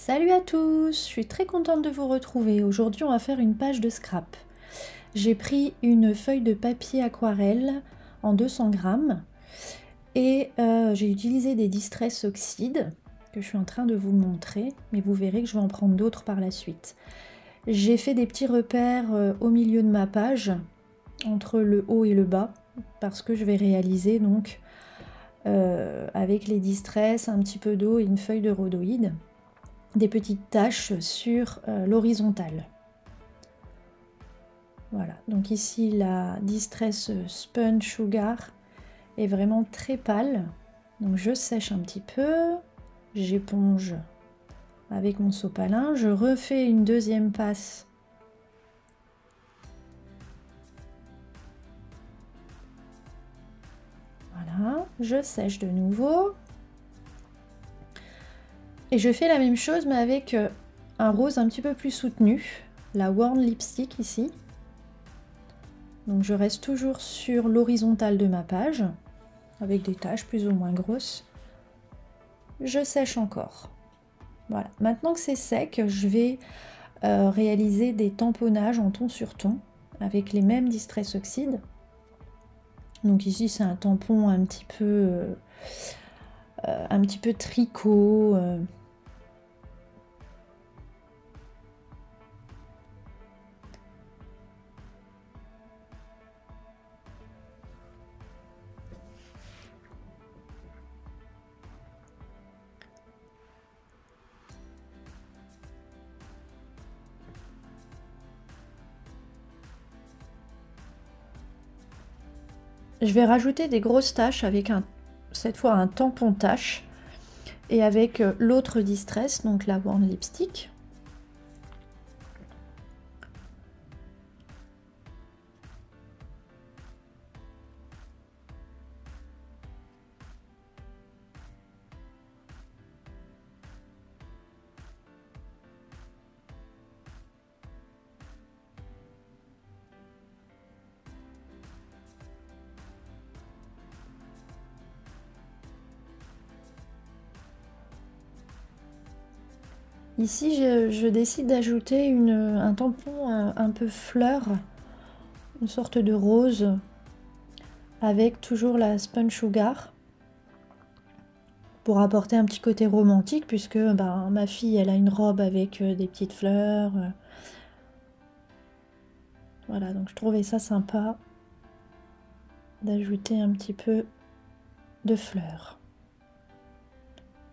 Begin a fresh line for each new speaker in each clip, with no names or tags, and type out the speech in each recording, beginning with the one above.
Salut à tous, je suis très contente de vous retrouver. Aujourd'hui, on va faire une page de scrap. J'ai pris une feuille de papier aquarelle en 200 grammes et j'ai utilisé des Distress Oxide que je suis en train de vous montrer, mais vous verrez que je vais en prendre d'autres par la suite. J'ai fait des petits repères au milieu de ma page, entre le haut et le bas, parce que je vais réaliser donc avec les Distress, un petit peu d'eau et une feuille de rhodoïde, des petites taches sur l'horizontale. Voilà, donc ici la Distress Sponge Sugar est vraiment très pâle. Donc je sèche un petit peu, j'éponge avec mon sopalin, je refais une deuxième passe. Voilà, je sèche de nouveau. Et je fais la même chose mais avec un rose un petit peu plus soutenu, la Worn Lipstick ici. Donc je reste toujours sur l'horizontale de ma page, avec des taches plus ou moins grosses. Je sèche encore. Voilà, maintenant que c'est sec, je vais réaliser des tamponnages en ton sur ton, avec les mêmes Distress Oxide. Donc ici c'est un tampon un petit peu tricot. Je vais rajouter des grosses taches avec cette fois un tampon tache et avec l'autre Distress, donc la Worn Lipstick. Ici, je décide d'ajouter un tampon un peu fleur, une sorte de rose, avec toujours la Sponge Sugar, pour apporter un petit côté romantique, puisque ma fille, elle a une robe avec des petites fleurs. Voilà, donc je trouvais ça sympa d'ajouter un petit peu de fleurs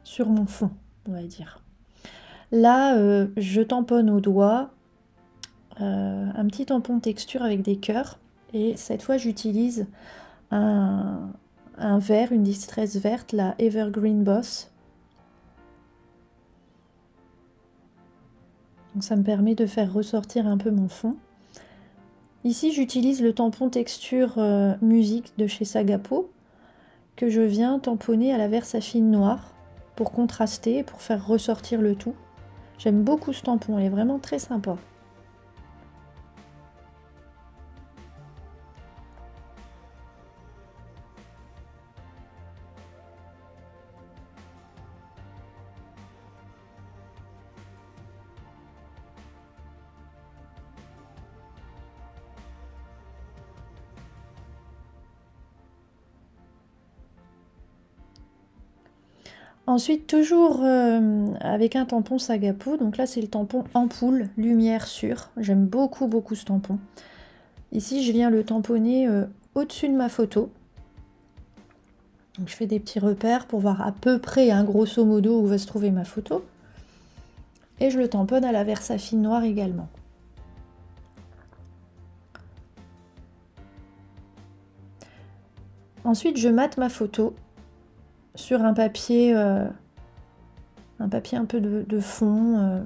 sur mon fond, on va dire. Là, je tamponne au doigt un petit tampon texture avec des cœurs. Et cette fois, j'utilise un vert, une Distress verte, la Evergreen Boss. Donc ça me permet de faire ressortir un peu mon fond. Ici, j'utilise le tampon texture musique de chez Sagapo, que je viens tamponner à la Versafine noire pour contraster, pour faire ressortir le tout. J'aime beaucoup ce tampon, il est vraiment très sympa. Ensuite, toujours avec un tampon Sagapo, donc là c'est le tampon ampoule, lumière sûre. J'aime beaucoup ce tampon. Ici, je viens le tamponner au-dessus de ma photo. Donc, je fais des petits repères pour voir à peu près, grosso modo, où va se trouver ma photo. Et je le tamponne à la Versafine noire également. Ensuite, je mate ma photo sur un papier un peu de fond,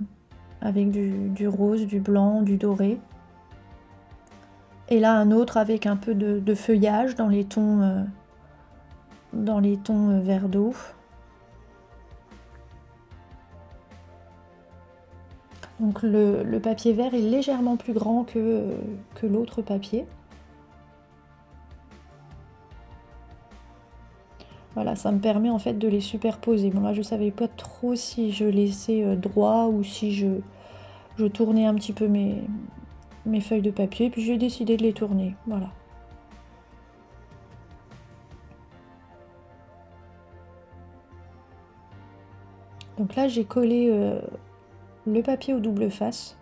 avec du rose, du blanc, du doré. Et là, un autre avec un peu de feuillage dans les tons vert d'eau. Donc le papier vert est légèrement plus grand que l'autre papier. Voilà, ça me permet en fait de les superposer. Bon là je savais pas trop si je laissais droit ou si je tournais un petit peu mes feuilles de papier, puis j'ai décidé de les tourner, voilà. Donc là j'ai collé le papier au double face.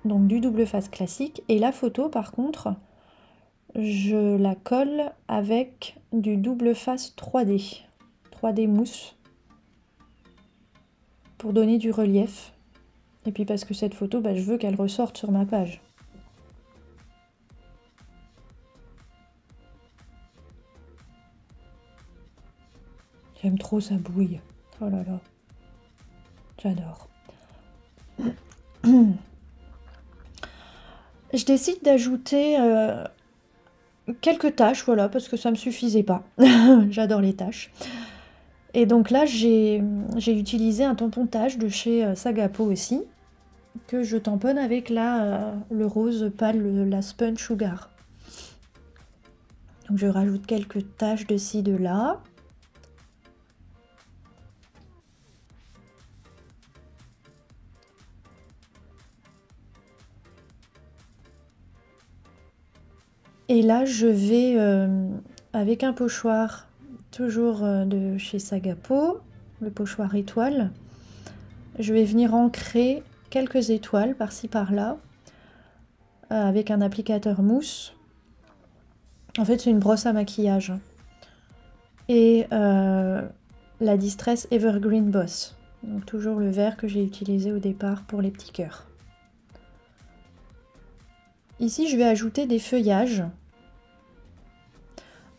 Donc du double face classique. Et la photo par contre, je la colle avec du double face 3D. 3D mousse. Pour donner du relief. Et puis parce que cette photo, je veux qu'elle ressorte sur ma page. J'aime trop sa bouille. Oh là là. J'adore. Je décide d'ajouter quelques tâches, voilà, parce que ça me suffisait pas. J'adore les tâches. Et donc là, j'ai utilisé un tampontage de chez Sagapo aussi, que je tamponne avec le rose pâle, la Sponge Sugar. Donc je rajoute quelques taches de ci, de là. Et là, je vais, avec un pochoir, toujours de chez Sagapo, le pochoir étoile, je vais venir ancrer quelques étoiles par-ci par-là, avec un applicateur mousse. En fait, c'est une brosse à maquillage. Et la Distress Evergreen Boss. Donc toujours le vert que j'ai utilisé au départ pour les petits cœurs. Ici, je vais ajouter des feuillages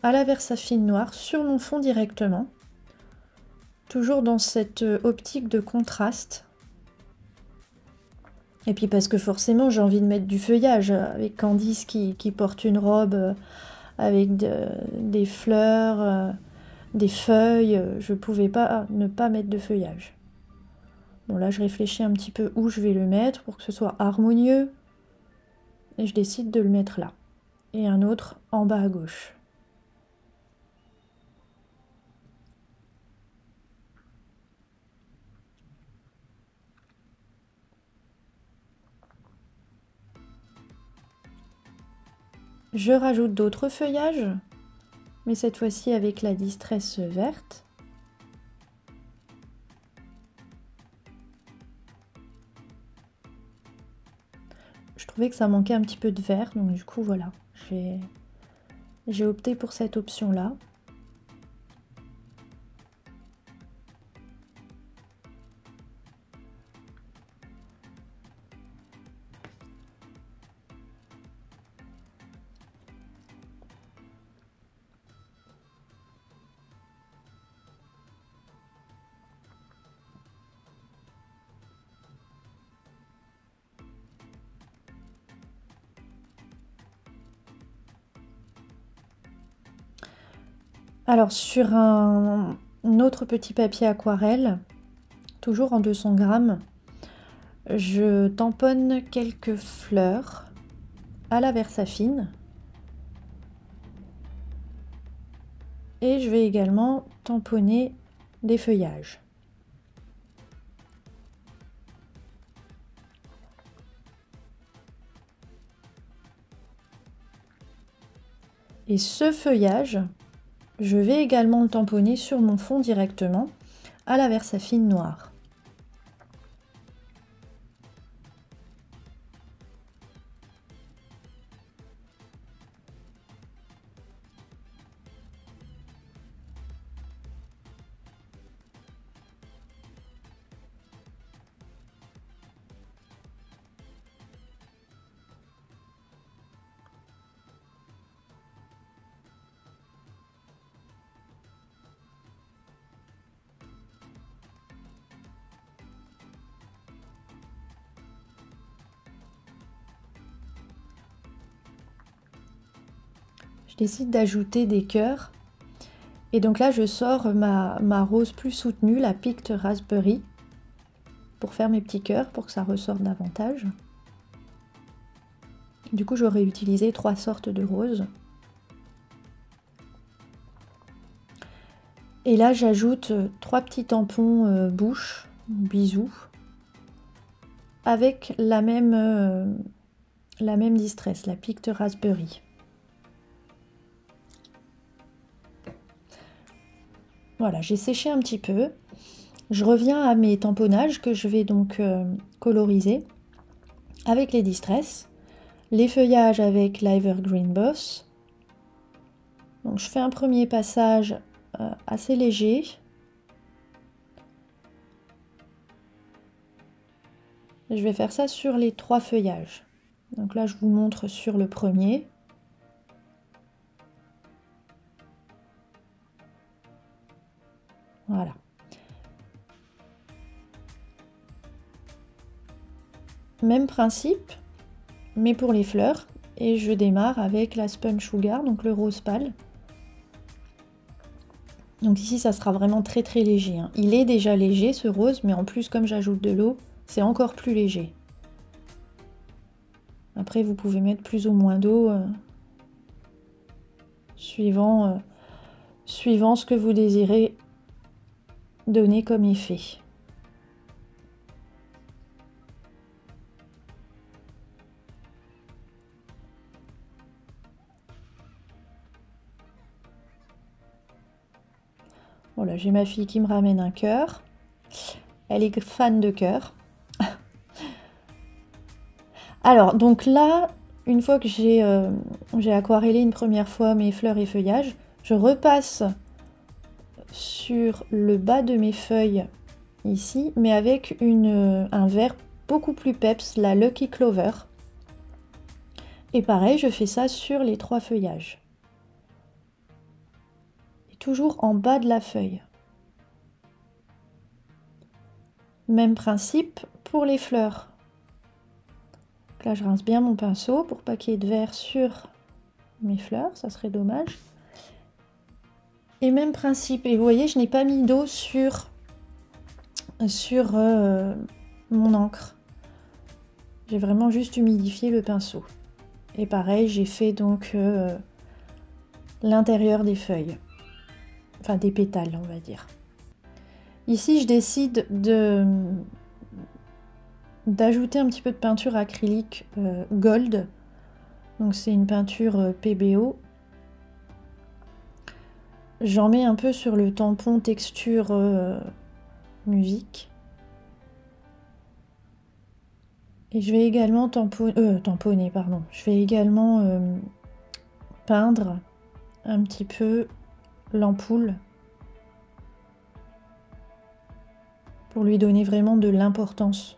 à la Versafine noire sur mon fond directement. Toujours dans cette optique de contraste. Et puis parce que forcément, j'ai envie de mettre du feuillage avec Candice qui porte une robe avec des fleurs, des feuilles. Je pouvais pas ne pas mettre de feuillage. Bon là, je réfléchis un petit peu où je vais le mettre pour que ce soit harmonieux. Et je décide de le mettre là. Et un autre en bas à gauche. Je rajoute d'autres feuillages, mais cette fois-ci avec la Distress verte. Je trouvais que ça manquait un petit peu de vert, donc du coup voilà, j'ai opté pour cette option-là. Alors sur un autre petit papier aquarelle, toujours en 200 grammes, je tamponne quelques fleurs à la Versafine. Et je vais également tamponner des feuillages. Et ce feuillage, je vais également le tamponner sur mon fond directement à la Versafine noire. Je décide d'ajouter des cœurs. Et donc là, je sors ma rose plus soutenue, la Picked Raspberry, pour faire mes petits cœurs, pour que ça ressorte davantage. Du coup, j'aurais utilisé 3 sortes de roses. Et là, j'ajoute 3 petits tampons bouche, bisous, avec la même distress, la Picked Raspberry. Voilà, j'ai séché un petit peu. Je reviens à mes tamponnages que je vais donc coloriser avec les distress. Les feuillages avec l'Evergreen Boss. Donc je fais un premier passage assez léger. Je vais faire ça sur les 3 feuillages. Donc là, je vous montre sur le premier. Voilà. Même principe, mais pour les fleurs. Et je démarre avec la Spun Sugar, donc le rose pâle. Donc ici, ça sera vraiment très très léger, hein. Il est déjà léger ce rose, mais en plus, comme j'ajoute de l'eau, c'est encore plus léger. Après, vous pouvez mettre plus ou moins d'eau suivant ce que vous désirez donner comme effet. Voilà, j'ai ma fille qui me ramène un cœur. Elle est fan de cœur. Alors, donc là, une fois que j'ai aquarellé une première fois mes fleurs et feuillages, je repasse sur le bas de mes feuilles ici, mais avec un vert beaucoup plus peps, la Lucky Clover. Et pareil, je fais ça sur les 3 feuillages. Et toujours en bas de la feuille. Même principe pour les fleurs. Donc là, je rince bien mon pinceau pour pas qu'il y ait de vert sur mes fleurs, ça serait dommage. Et même principe, et vous voyez, je n'ai pas mis d'eau sur mon encre. J'ai vraiment juste humidifié le pinceau. Et pareil, j'ai fait donc l'intérieur des feuilles. Enfin, des pétales, on va dire. Ici, je décide d'ajouter un petit peu de peinture acrylique gold. Donc c'est une peinture PBO. J'en mets un peu sur le tampon texture musique. Et je vais également tamponner, pardon. Je vais également peindre un petit peu l'ampoule pour lui donner vraiment de l'importance.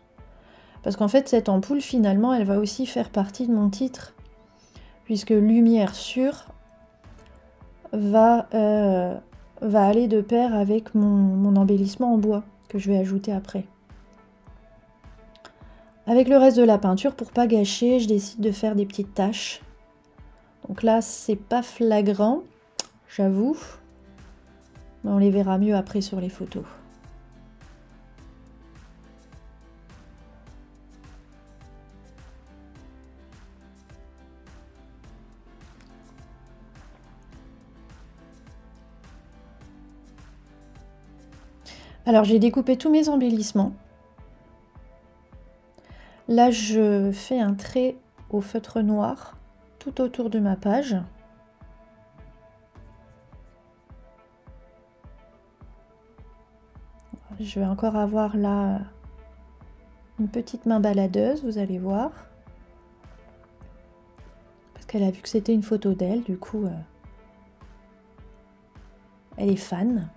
Parce qu'en fait, cette ampoule, finalement, elle va aussi faire partie de mon titre, puisque lumière sûre va aller de pair avec mon embellissement en bois que je vais ajouter après. Avec le reste de la peinture, pour pas gâcher, je décide de faire des petites taches. Donc là, c'est pas flagrant, j'avoue, mais on les verra mieux après sur les photos. Alors j'ai découpé tous mes embellissements. Là je fais un trait au feutre noir tout autour de ma page. Je vais encore avoir là une petite main baladeuse, vous allez voir. Parce qu'elle a vu que c'était une photo d'elle, du coup elle est fan.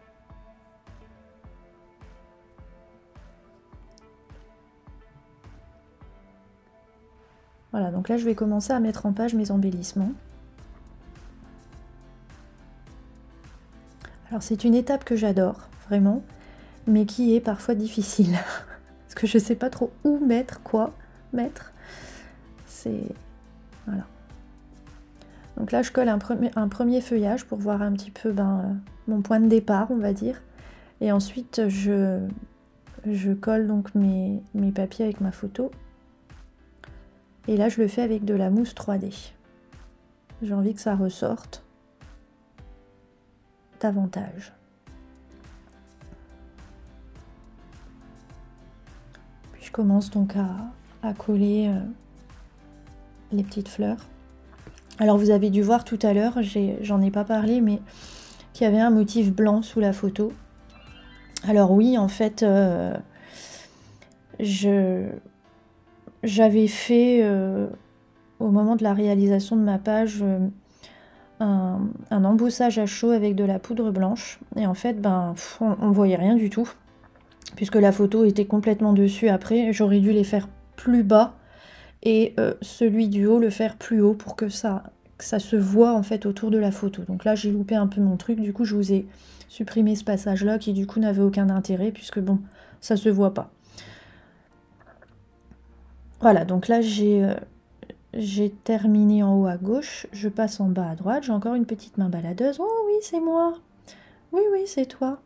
Voilà, donc là je vais commencer à mettre en page mes embellissements. Alors c'est une étape que j'adore, vraiment, mais qui est parfois difficile. Parce que je sais pas trop où mettre, quoi mettre. C'est... Voilà. Donc là je colle un premier feuillage pour voir un petit peu mon point de départ, on va dire. Et ensuite je colle donc mes papiers avec ma photo. Et là, je le fais avec de la mousse 3D. J'ai envie que ça ressorte davantage. Je commence donc à coller les petites fleurs. Alors vous avez dû voir tout à l'heure, j'en ai pas parlé, mais qu'il y avait un motif blanc sous la photo. Alors oui, en fait, j'avais fait, au moment de la réalisation de ma page, un embossage à chaud avec de la poudre blanche. Et en fait, on voyait rien du tout, puisque la photo était complètement dessus après. J'aurais dû les faire plus bas et celui du haut le faire plus haut pour que ça se voit en fait autour de la photo. Donc là j'ai loupé un peu mon truc, du coup je vous ai supprimé ce passage là qui du coup n'avait aucun intérêt puisque bon ça se voit pas. Voilà, donc là j'ai terminé en haut à gauche, je passe en bas à droite, j'ai encore une petite main baladeuse. Oh oui c'est moi, oui c'est toi.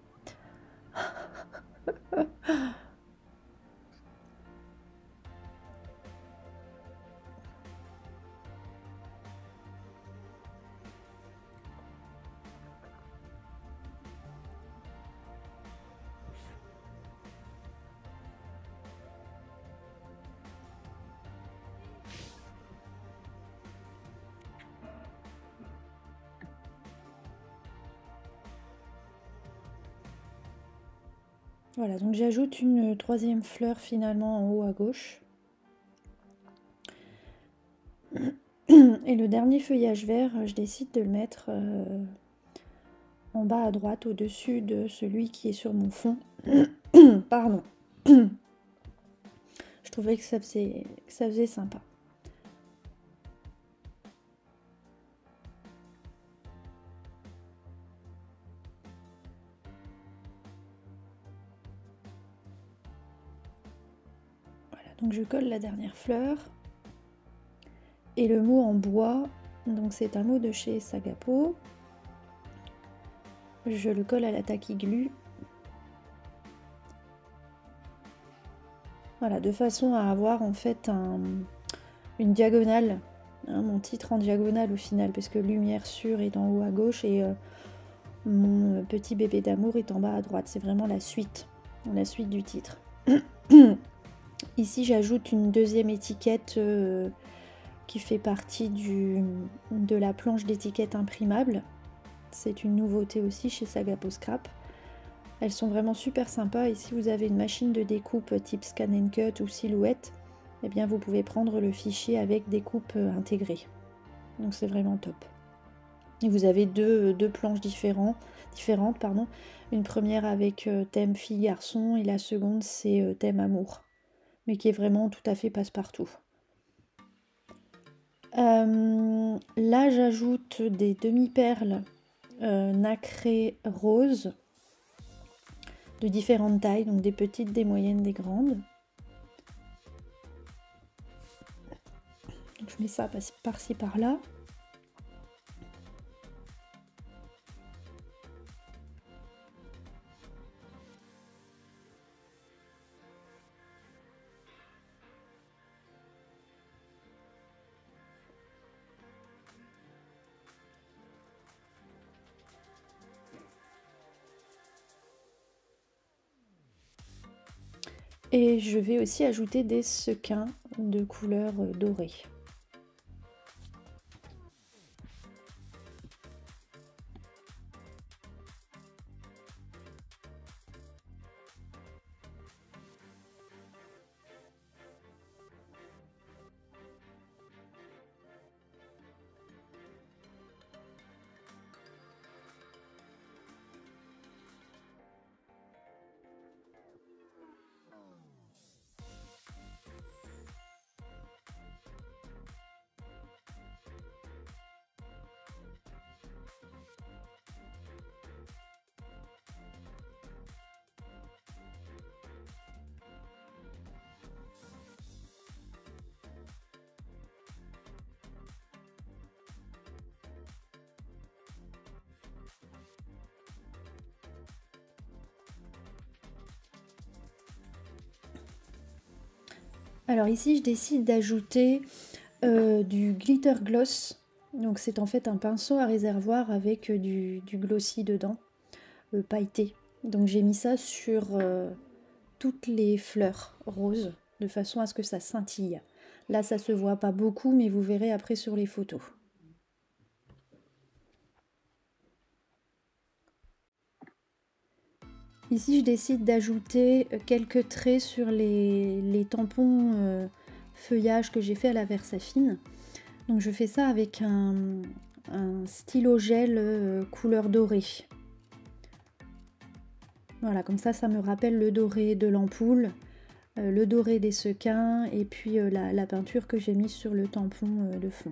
Voilà, donc j'ajoute une troisième fleur finalement en haut à gauche. Et le dernier feuillage vert, je décide de le mettre en bas à droite, au-dessus de celui qui est sur mon fond. Pardon. Je trouvais que ça faisait sympa. Voilà, donc je colle la dernière fleur. Et le mot en bois, donc c'est un mot de chez Sagapo. Je le colle à la tacky glue. Voilà, de façon à avoir en fait une diagonale, hein, mon titre en diagonale au final, parce que Lumière Sûre est en haut à gauche et mon petit bébé d'amour est en bas à droite. C'est vraiment la suite du titre. Ici, j'ajoute une deuxième étiquette qui fait partie de la planche d'étiquette imprimable. C'est une nouveauté aussi chez Sagapo Scrap. Elles sont vraiment super sympas et si vous avez une machine de découpe type Scan & Cut ou Silhouette, eh bien vous pouvez prendre le fichier avec des coupes intégrées. Donc c'est vraiment top. Et vous avez deux planches différentes. Une première avec thème fille-garçon et la seconde c'est thème amour. Mais qui est vraiment tout à fait passe-partout. Là j'ajoute des demi-perles nacrées roses de différentes tailles, donc des petites, des moyennes, des grandes. Donc je mets ça par-ci par-là. Et je vais aussi ajouter des sequins de couleur dorée. Alors ici, je décide d'ajouter du glitter gloss. Donc c'est en fait un pinceau à réservoir avec du glossy dedans, pailleté. Donc j'ai mis ça sur toutes les fleurs roses. de façon à ce que ça scintille. Là, ça se voit pas beaucoup, mais vous verrez après sur les photos. Ici, je décide d'ajouter quelques traits sur les tampons feuillage que j'ai fait à la Versafine. Donc je fais ça avec un stylo gel couleur dorée. Voilà, comme ça me rappelle le doré de l'ampoule, le doré des sequins et puis la peinture que j'ai mise sur le tampon de fond.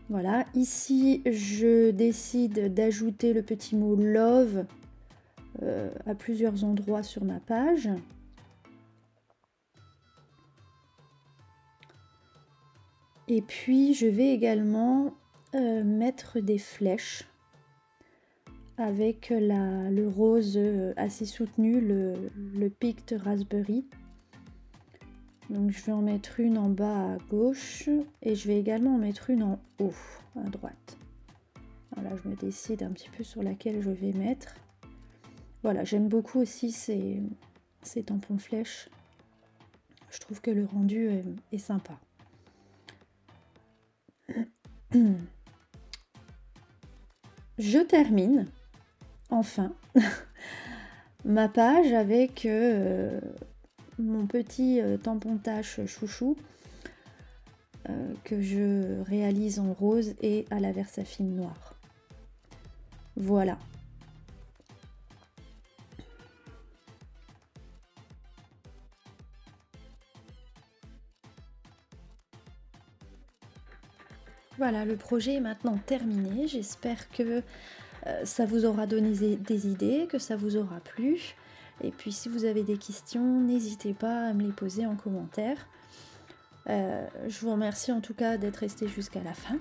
Voilà, ici je décide d'ajouter le petit mot love à plusieurs endroits sur ma page. Et puis je vais également mettre des flèches avec le rose assez soutenu, le Picked Raspberry. Donc je vais en mettre une en bas à gauche et je vais également en mettre une en haut à droite. Voilà, je me décide un petit peu sur laquelle je vais mettre. Voilà, j'aime beaucoup aussi ces tampons flèches. Je trouve que le rendu est sympa. Je termine enfin ma page avec mon petit tampon tache chouchou que je réalise en rose et à la Versafine noire. Voilà. Voilà, le projet est maintenant terminé. J'espère que ça vous aura donné des idées, que ça vous aura plu. Et puis si vous avez des questions, n'hésitez pas à me les poser en commentaire. Je vous remercie en tout cas d'être resté jusqu'à la fin.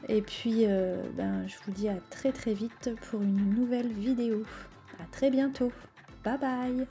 Et puis je vous dis à très vite pour une nouvelle vidéo. À très bientôt. Bye bye.